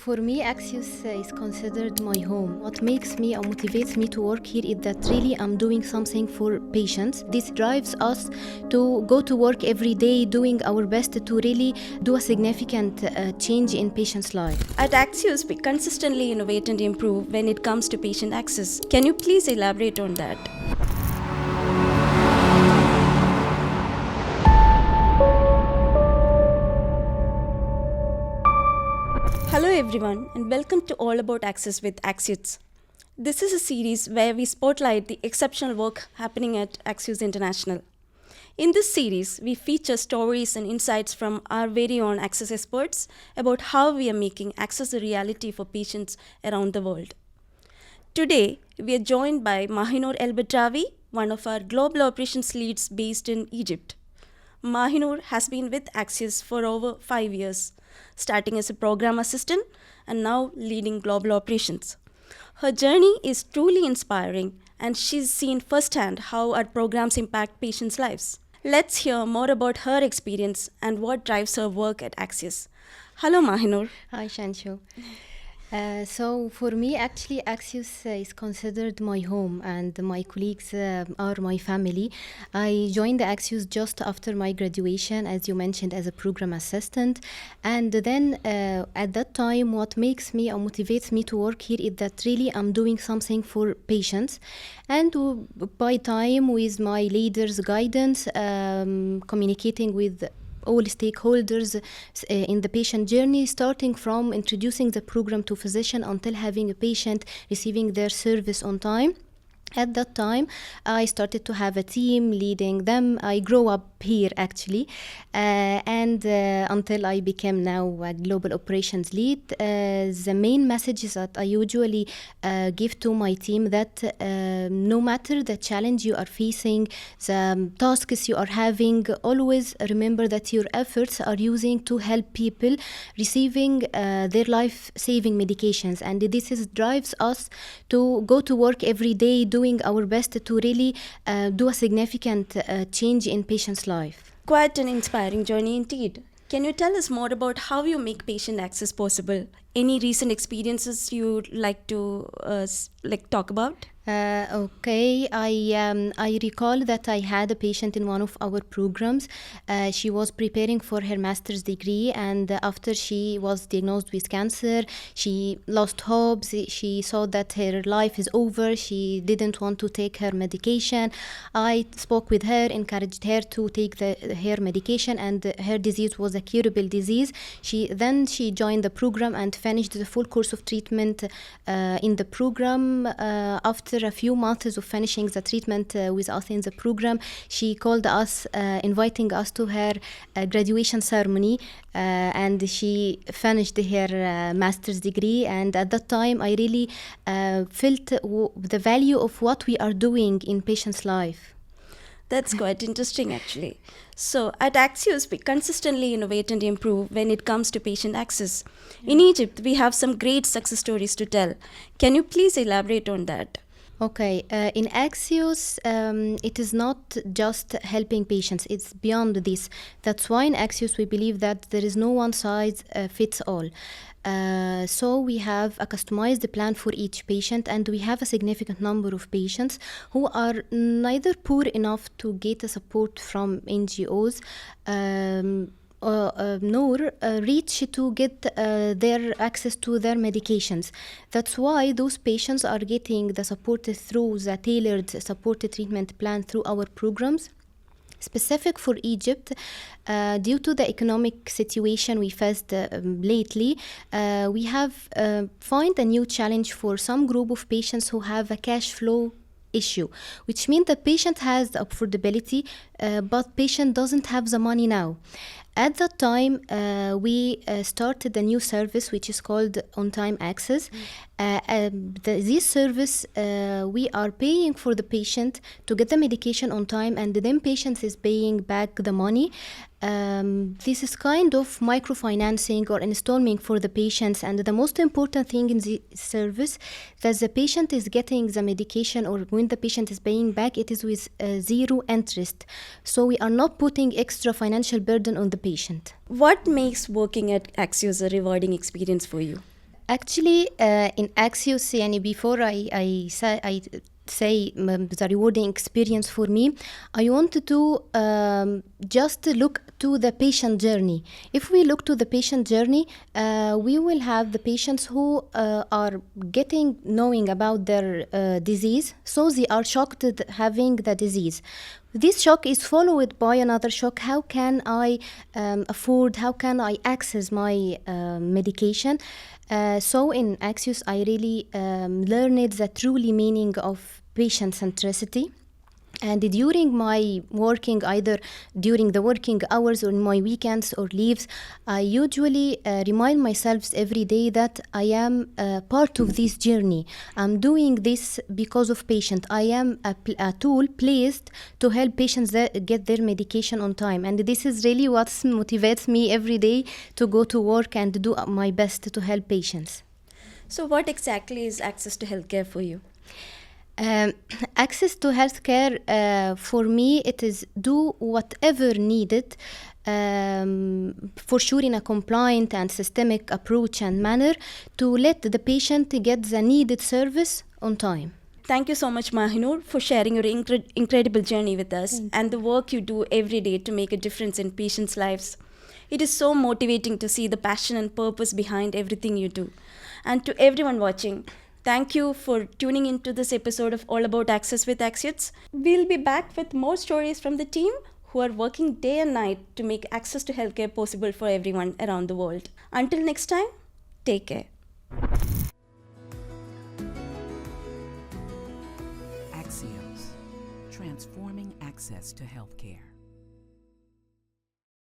For me, Axios is considered my home. What makes me or motivates me to work here is that really I'm doing something for patients. This drives us to go to work every day doing our best to really do a significant change in patients' life. At Axios, we consistently innovate and improve when it comes to patient access. Can you please elaborate on that? Hello everyone and welcome to All About Access with Axiots. This is a series where we spotlight the exceptional work happening at Axios International. In this series, we feature stories and insights from our very own access experts about how we are making access a reality for patients around the world. Today, we are joined by Mahinour El Badrawy, one of our global operations leads based in Egypt. Mahinour has been with Axios for over 5 years, starting as a program assistant and now leading global operations. Her journey is truly inspiring and she's seen firsthand how our programs impact patients' lives. Let's hear more about her experience and what drives her work at Axios. Hello, Mahinour. Hi, Chencho. So for me, actually, Axios is considered my home and my colleagues are my family. I joined the Axios just after my graduation, as you mentioned, as a program assistant. And then at that time, what makes me or motivates me to work here is that really I'm doing something for patients. And by time, with my leaders' guidance, communicating with all stakeholders in the patient journey, starting from introducing the program to physician until having a patient receiving their service on time. At that time, I started to have a team leading them. I grew up here actually, and until I became now a global operations lead. The main messages that I usually give to my team that no matter the challenge you are facing, the tasks you are having, always remember that your efforts are using to help people receiving their life-saving medications, and this drives us to go to work every day doing our best to really do a significant change in patients' life. Quite an inspiring journey indeed. Can you tell us more about how you make patient access possible? Any recent experiences you'd like to talk about? Okay, I recall that I had a patient in one of our programs. She was preparing for her master's degree, and after she was diagnosed with cancer, she lost hope. She saw that her life is over. She didn't want to take her medication. I spoke with her, encouraged her to take her medication, and her disease was a curable disease. She joined the program and finished the full course of treatment in the program. After a few months of finishing the treatment with us in the program, she called us, inviting us to her graduation ceremony, and she finished her master's degree. And at that time, I really felt the value of what we are doing in patients' life. That's quite interesting, actually. So, at Axios, we consistently innovate and improve when it comes to patient access. In Egypt, we have some great success stories to tell. Can you please elaborate on that? Okay, in Axios, it is not just helping patients, it's beyond this. That's why in Axios we believe that there is no one size fits all. So we have a customized plan for each patient, and we have a significant number of patients who are neither poor enough to get a support from NGOs, nor reach to get their access to their medications. That's why those patients are getting the support through the tailored supported treatment plan through our programs. Specific for Egypt, due to the economic situation we faced lately, we have found a new challenge for some group of patients who have a cash flow issue, which means the patient has the affordability, but patient doesn't have the money now. At that time, we started a new service which is called On-Time Access. This service, we are paying for the patient to get the medication on time, and then patient is paying back the money. This is kind of microfinancing or installment for the patients, and the most important thing in the service that the patient is getting the medication, or when the patient is paying back, it is with zero interest. So we are not putting extra financial burden on the patient. What makes working at Axios a rewarding experience for you? Actually, in Axios, يعني before I say the rewarding experience for me, I wanted to just look to the patient journey. If we look to the patient journey, we will have the patients who are knowing about their disease, so they are shocked at having the disease. This shock is followed by another shock. How can I afford, how can I access my medication? So in Axios, I really learned the truly meaning of patient centricity. And during my working, either during the working hours or in my weekends or leaves, I usually remind myself every day that I am part of this journey. I'm doing this because of patient. I am a tool placed to help patients get their medication on time. And this is really what motivates me every day to go to work and do my best to help patients. So, what exactly is access to healthcare for you? Access to healthcare, for me, it is do whatever needed, for sure in a compliant and systemic approach and manner to let the patient get the needed service on time. Thank you so much, Mahinour, for sharing your incredible journey with us and the work you do every day to make a difference in patients' lives. It is so motivating to see the passion and purpose behind everything you do. And to everyone watching, thank you for tuning into this episode of All About Access with Axiots. We'll be back with more stories from the team who are working day and night to make access to healthcare possible for everyone around the world. Until next time, take care. Axios, transforming access to healthcare.